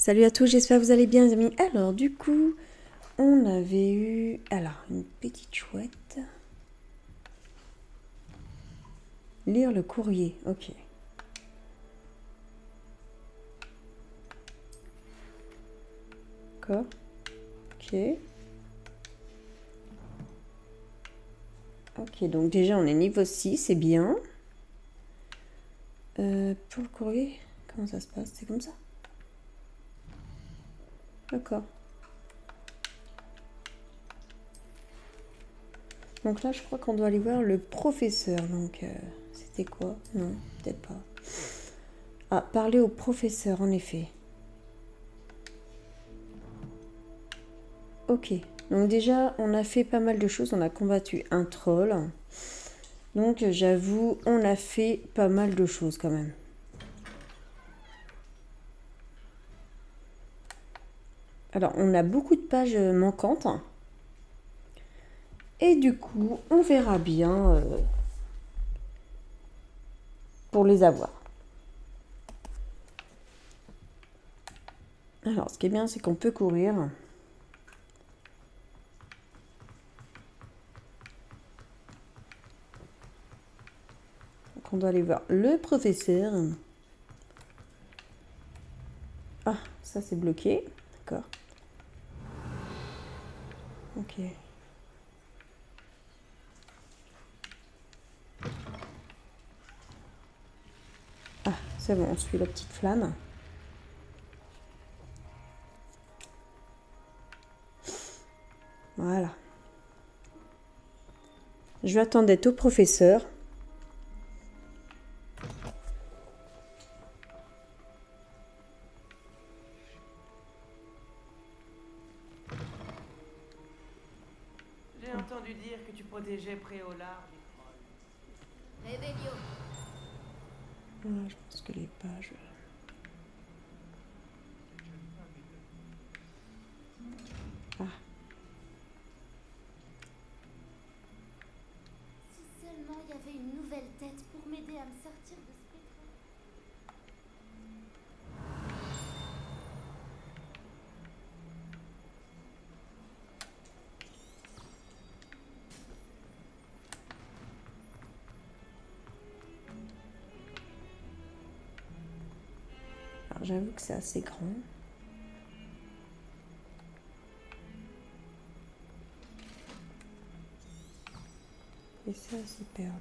Salut à tous, j'espère que vous allez bien les amis. Alors du coup, on avait eu une petite chouette. Lire le courrier, ok. D'accord, ok. Ok, donc déjà on est niveau 6, c'est bien. Pour le courrier, comment ça se passe? C'est comme ça? D'accord. Donc là, je crois qu'on doit aller voir le professeur. Donc, c'était quoi? Non, peut-être pas. Ah, parler au professeur, en effet. Ok. Donc déjà, on a fait pas mal de choses. On a combattu un troll. Donc, j'avoue, on a fait pas mal de choses quand même. Alors, on a beaucoup de pages manquantes. Et du coup, on verra bien pour les avoir. Alors, ce qui est bien, c'est qu'on peut courir. Donc, on doit aller voir le professeur. Ah, ça c'est bloqué. D'accord. Ok. Ah, c'est bon, on suit la petite flamme. Voilà. Je vais attendre d'être au professeur. J'ai entendu dire que tu protégeais Préolard des trolls. Réveillon. Ah, je pense que les pages... Ah, Si seulement il y avait une nouvelle tête pour m'aider à me sortir de ce pétrin. alors j'avoue que c'est assez grand. Et ça, s'y perdre.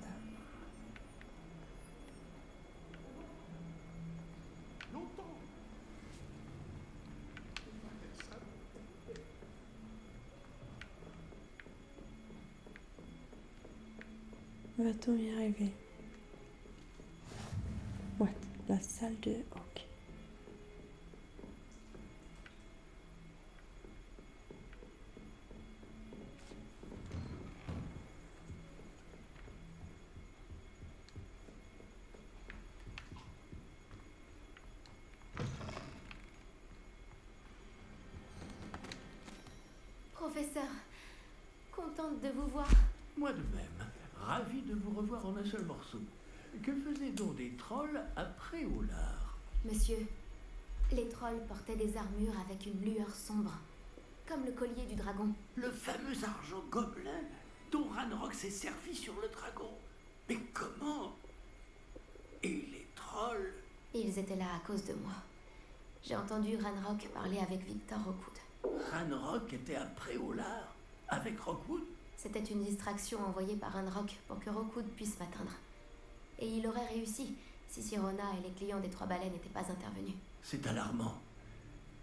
Va-t-on y arriver? Ouais, la salle de... Ok. Professeur, contente de vous voir. Moi de même, ravi de vous revoir en un seul morceau. Que faisaient donc des trolls après Olar? Monsieur, les trolls portaient des armures avec une lueur sombre, comme le collier du dragon. Le fameux argent gobelin dont Ranrock s'est servi sur le dragon. Mais comment? Et les trolls? Ils étaient là à cause de moi. J'ai entendu Ranrock parler avec Victor Rookwood. Ranrock était après Olar avec Rockwood? C'était une distraction envoyée par Ranrock pour que Rookwood puisse m'atteindre. Et il aurait réussi si Sirona et les clients des Trois Baleines n'étaient pas intervenus. C'est alarmant.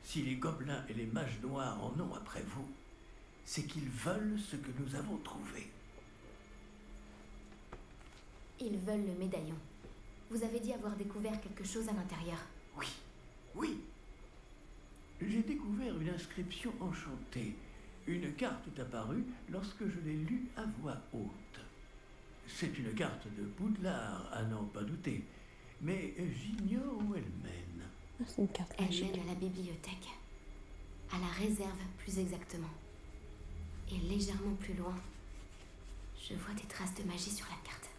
Si les gobelins et les mages noirs en ont après vous, c'est qu'ils veulent ce que nous avons trouvé. Ils veulent le médaillon. Vous avez dit avoir découvert quelque chose à l'intérieur. Oui, oui. J'ai découvert une inscription enchantée. Une carte est apparue lorsque je l'ai lue à voix haute. C'est une carte de Poudlard, à n'en pas douter. Mais j'ignore où elle mène. Ah, c'est une carte Elle magique. mène à la bibliothèque. À la réserve, plus exactement. Et légèrement plus loin, je vois des traces de magie sur la carte.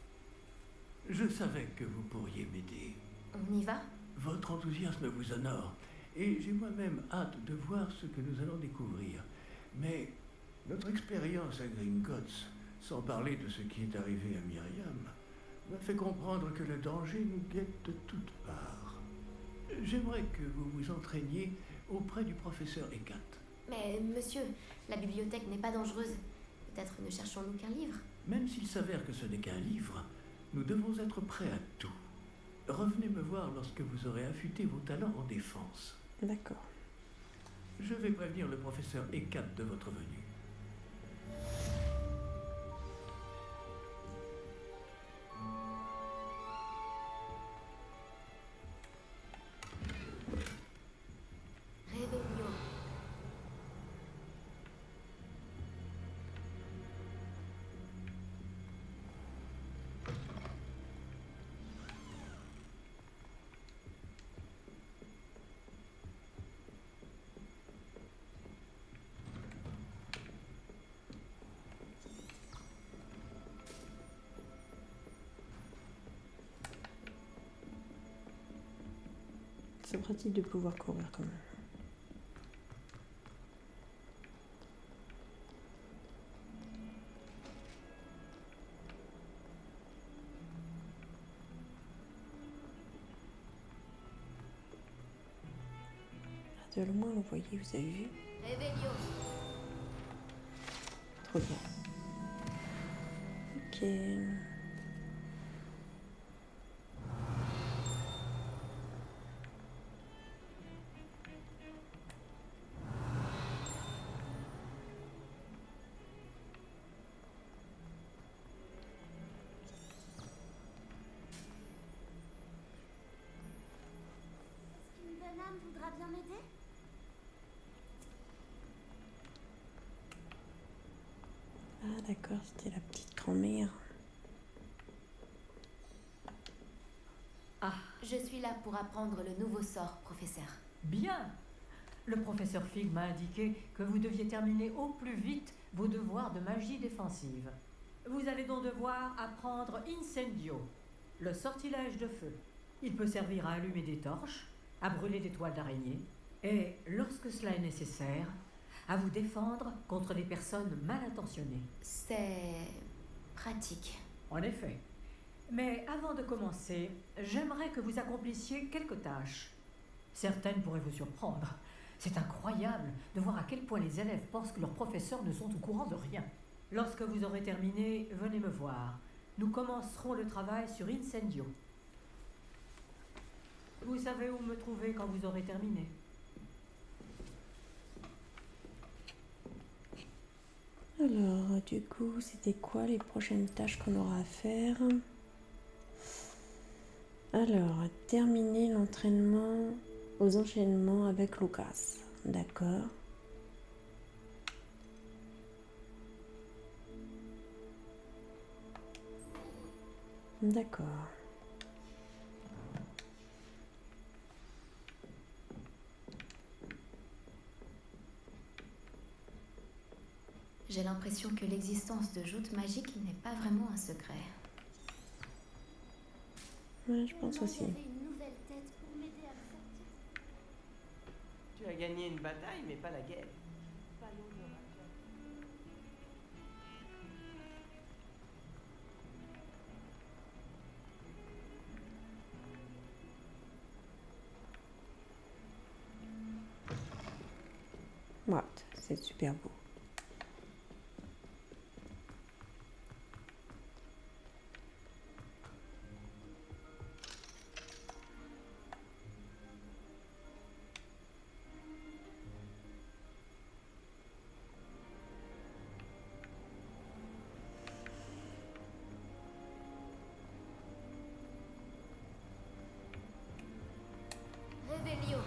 Je savais que vous pourriez m'aider. On y va? Votre enthousiasme vous honore, et j'ai moi-même hâte de voir ce que nous allons découvrir. Mais notre expérience à Gringotts, sans parler de ce qui est arrivé à Myriam, m'a fait comprendre que le danger nous guette de toutes parts. J'aimerais que vous vous entraîniez auprès du professeur Eckhardt. Mais monsieur, la bibliothèque n'est pas dangereuse. Peut-être ne cherchons-nous qu'un livre. Même s'il s'avère que ce n'est qu'un livre, nous devons être prêts à tout. Revenez me voir lorsque vous aurez affûté vos talents en défense. D'accord. Je vais prévenir le professeur Eckhardt de votre venue. Réveillon. C'est pratique de pouvoir courir quand même. De loin, vous voyez, vous avez vu? Réveillon. Trop bien. Ok. Une bonne âme voudra bien m'aider? Ah d'accord, c'était la petite grand-mère. Ah, Je suis là pour apprendre le nouveau sort, professeur. bien. Le professeur Fig m'a indiqué que vous deviez terminer au plus vite vos devoirs de magie défensive. Vous allez donc devoir apprendre Incendio, le sortilège de feu. Il peut servir à allumer des torches, à brûler des toiles d'araignée, et, lorsque cela est nécessaire, à vous défendre contre les personnes mal intentionnées. C'est pratique. En effet. Mais avant de commencer, j'aimerais que vous accomplissiez quelques tâches. Certaines pourraient vous surprendre. C'est incroyable de voir à quel point les élèves pensent que leurs professeurs ne sont au courant de rien. Lorsque vous aurez terminé, venez me voir. Nous commencerons le travail sur Incendio. Vous savez où me trouver quand vous aurez terminé. Alors, du coup, c'était quoi les prochaines tâches qu'on aura à faire? Alors, terminer l'entraînement aux enchaînements avec Lucas. D'accord. D'accord. J'ai l'impression que l'existence de joutes magiques n'est pas vraiment un secret. Ouais, je pense aussi. J'avais une nouvelle tête pour m'aider à me sortir. Tu as gagné une bataille, mais pas la guerre. Parlons de Raja. Ouais, c'est super beau. Réveillon.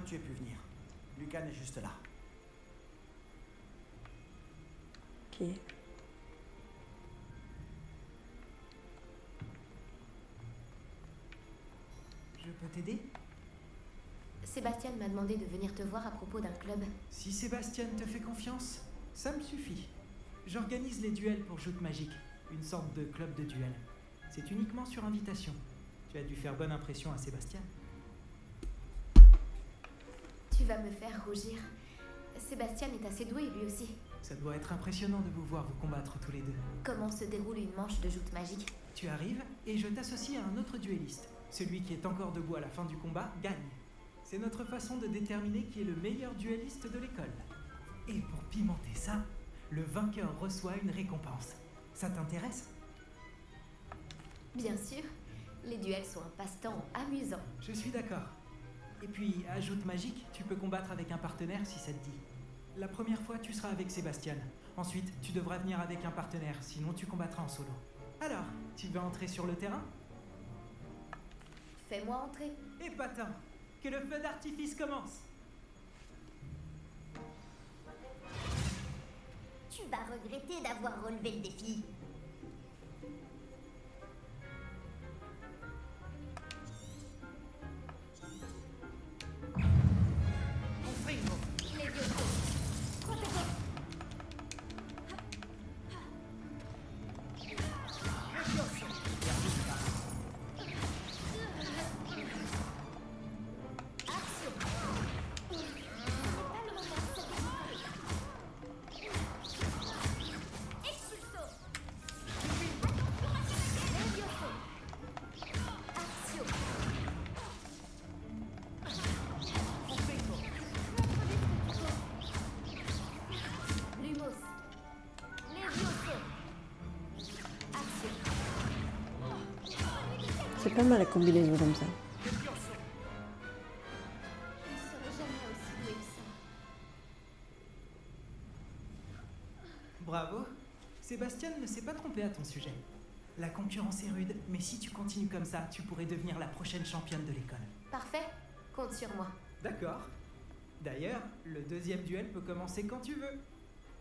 que tu aies pu venir. Lucan est juste là. Ok. Je peux t'aider? Sébastien m'a demandé de venir te voir à propos d'un club. Si Sébastien te fait confiance, ça me suffit. J'organise les duels pour Joute Magique, une sorte de club de duel. C'est uniquement sur invitation. Tu as dû faire bonne impression à Sébastien. Tu vas me faire rougir. Sébastien est assez doué lui aussi. Ça doit être impressionnant de vous voir vous combattre tous les deux. Comment se déroule une manche de Joute Magique? Tu arrives et je t'associe à un autre duelliste. Celui qui est encore debout à la fin du combat gagne. C'est notre façon de déterminer qui est le meilleur duelliste de l'école. Et pour pimenter ça, le vainqueur reçoit une récompense. Ça t'intéresse? Bien sûr. Les duels sont un passe-temps amusant. Je suis d'accord. Et puis, à Joute Magique, tu peux combattre avec un partenaire si ça te dit. La première fois, tu seras avec Sébastien. Ensuite, tu devras venir avec un partenaire, sinon tu combattras en solo. Alors, tu veux entrer sur le terrain? Fais-moi entrer. Épatant! Que le feu d'artifice commence! Tu vas regretter d'avoir relevé le défi. Les vieux faux. Protégez. Action. Pas le moment de se défouler. Expulso. Les vieux faux. Action. Lumos. Les vieux faux. Action. C'est pas mal la combinaison comme ça. Je ne serai jamais aussi douée que ça. Bravo! Sébastien ne s'est pas trompé à ton sujet. La concurrence est rude, mais si tu continues comme ça, tu pourrais devenir la prochaine championne de l'école. Parfait. Compte sur moi. D'accord. D'ailleurs, le deuxième duel peut commencer quand tu veux.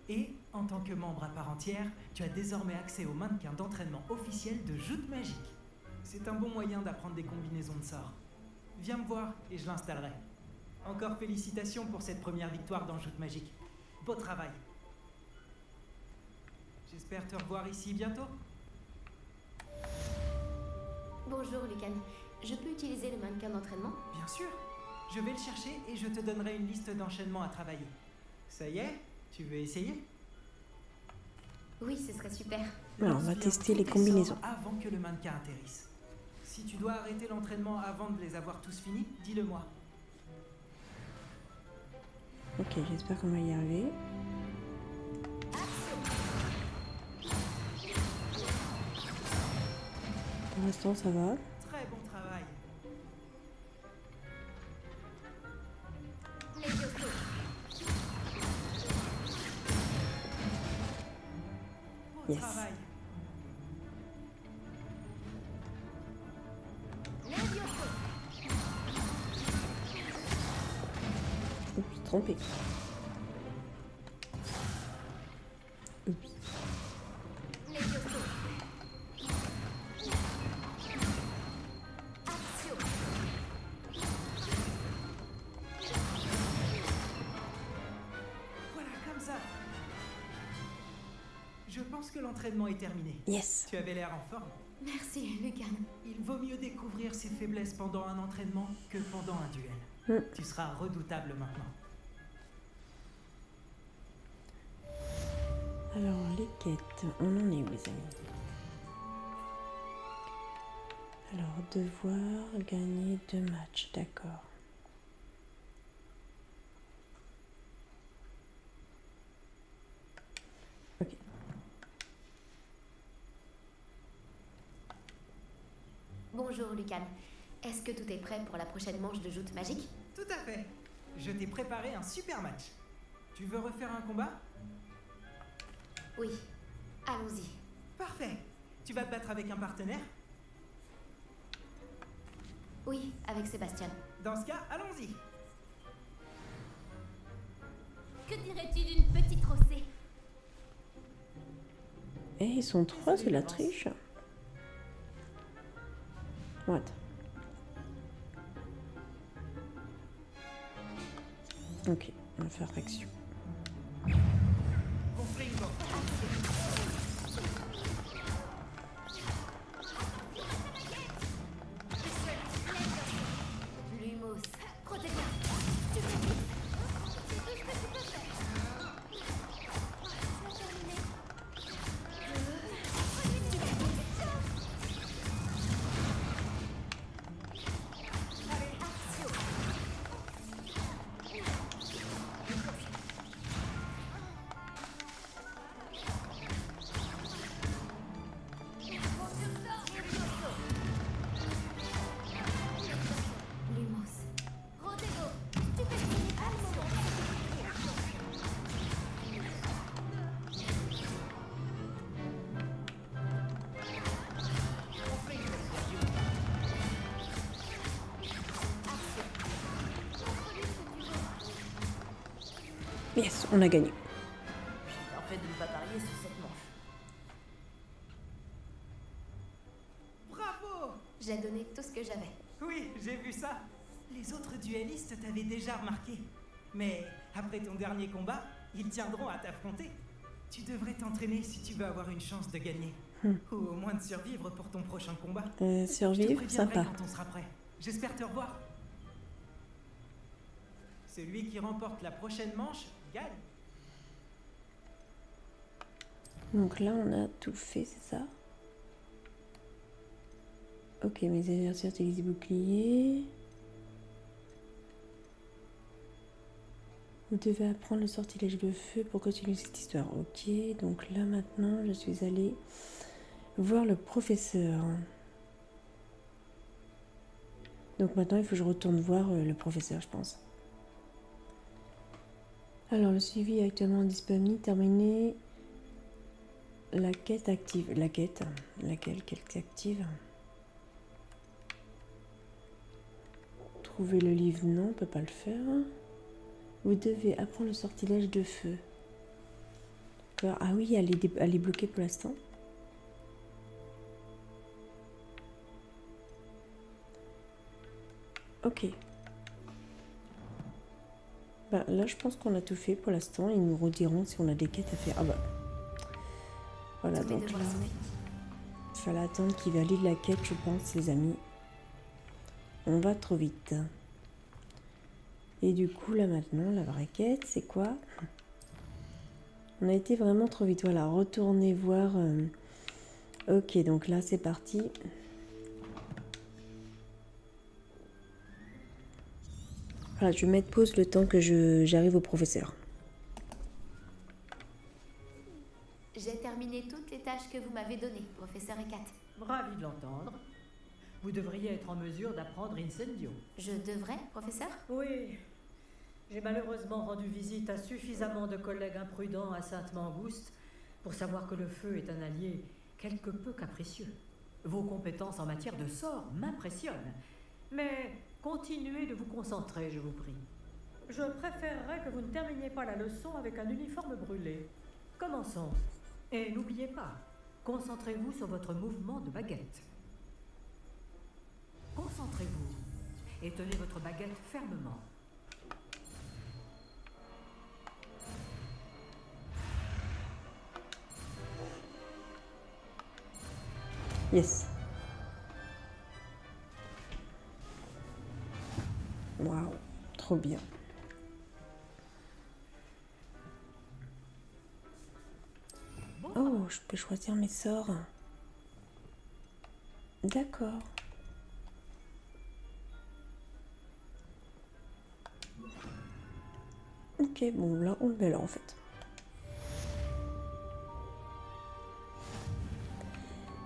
Et, en tant que membre à part entière, tu as désormais accès au mannequin d'entraînement officiel de Joute Magique. C'est un bon moyen d'apprendre des combinaisons de sorts. Viens me voir et je l'installerai. Encore félicitations pour cette première victoire dans Joute Magique. Beau travail. J'espère te revoir ici bientôt. Bonjour, Lucan. Je peux utiliser le mannequin d'entraînement? Bien sûr. Je vais le chercher et je te donnerai une liste d'enchaînements à travailler. Ça y est? Tu veux essayer? Oui, ce serait super. Alors, on va Lance bien tester tous les tes combinaisons. sorts avant que le mannequin atterrisse. Si tu dois arrêter l'entraînement avant de les avoir tous finis, dis-le-moi. Ok, j'espère qu'on va y arriver. Pour l'instant, ça va. Très bon travail. Les vieux faux. Beau Yes. travail. Les vieux faux. Oups, trompé. Oups. Les vieux faux. Action. Voilà, comme ça. Je pense que l'entraînement est terminé. Yes. Tu avais l'air en forme. Merci, Lucan. Il vaut mieux découvrir ses faiblesses pendant un entraînement que pendant un duel. Tu seras redoutable maintenant. Alors, les quêtes, on en est où, les amis? Alors, devoir gagner 2 matchs, d'accord. Ok. Bonjour, Lucan. Est-ce que tout est prêt pour la prochaine manche de Joute Magique? Tout à fait. Je t'ai préparé un super match. Tu veux refaire un combat? Oui. Allons-y. Parfait. Tu vas te battre avec un partenaire? Oui, avec Sébastien. Dans ce cas, allons-y. Que dirais-tu d'une petite rossée? Eh, ils sont 3, c'est la triche. What? Ok, on va faire action. Lumos, protège-la. Tu peux tout. C'est tout ce que tu peux faire. Laisse-moi terminer. Lumos. Rodego, stupéfié. Yes, on a gagné. En fait, de ne pas parier sur cette manche. Bravo! J'ai donné tout ce que j'avais. Oui, j'ai vu ça. Les autres duellistes t'avaient déjà remarqué. Mais après ton dernier combat, ils tiendront à t'affronter. Tu devrais t'entraîner si tu veux avoir une chance de gagner. Ou au moins de survivre pour ton prochain combat. Je te Survivre, préviendrai sympa. quand on sera prêt. J'espère te revoir. Celui qui remporte la prochaine manche gagne. Donc là, on a tout fait, c'est ça? Ok, mes adversaires utilisent bouclier. Vous devez apprendre le sortilège de feu pour continuer cette histoire. Ok, donc là maintenant, je suis allée voir le professeur. Donc maintenant, il faut que je retourne voir le professeur, je pense. Alors, le suivi est actuellement disponible. Terminé. La quête active. La quête. Laquelle quête active? Trouver le livre, non, on peut pas le faire. Vous devez apprendre le sortilège de feu. D'accord. Ah oui, elle est bloquée pour l'instant. Ok. Ben, là, je pense qu'on a tout fait pour l'instant. Ils nous rediront si on a des quêtes à faire. Ah bah. Voilà, Tous mes donc là, devoirs sont finis. il fallait attendre qu'il valide la quête, je pense, les amis. On va trop vite. Et du coup, là maintenant, la vraie quête, c'est quoi? On a été vraiment trop vite. Voilà, retournez voir. Ok, donc là, c'est parti. Voilà, je vais mettre pause le temps que j'arrive au professeur. J'ai terminé toutes les tâches que vous m'avez données, professeur Hecat. Ravi de l'entendre. Vous devriez être en mesure d'apprendre Incendio. Je devrais, professeur? Oui. J'ai malheureusement rendu visite à suffisamment de collègues imprudents à Sainte-Mangouste pour savoir que le feu est un allié quelque peu capricieux. Vos compétences en matière de sort m'impressionnent. Mais continuez de vous concentrer, je vous prie. Je préférerais que vous ne terminiez pas la leçon avec un uniforme brûlé. Commençons. Et n'oubliez pas, concentrez-vous sur votre mouvement de baguette. Concentrez-vous et tenez votre baguette fermement. Yes. Waouh, trop bien. Oh, je peux choisir mes sorts. D'accord. Ok, bon là on le met là en fait.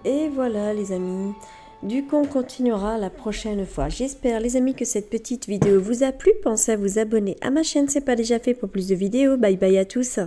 Et voilà les amis. Du coup on continuera la prochaine fois. J'espère les amis que cette petite vidéo vous a plu. Pensez à vous abonner à ma chaîne si ce n'est pas déjà fait pour plus de vidéos. Bye bye à tous.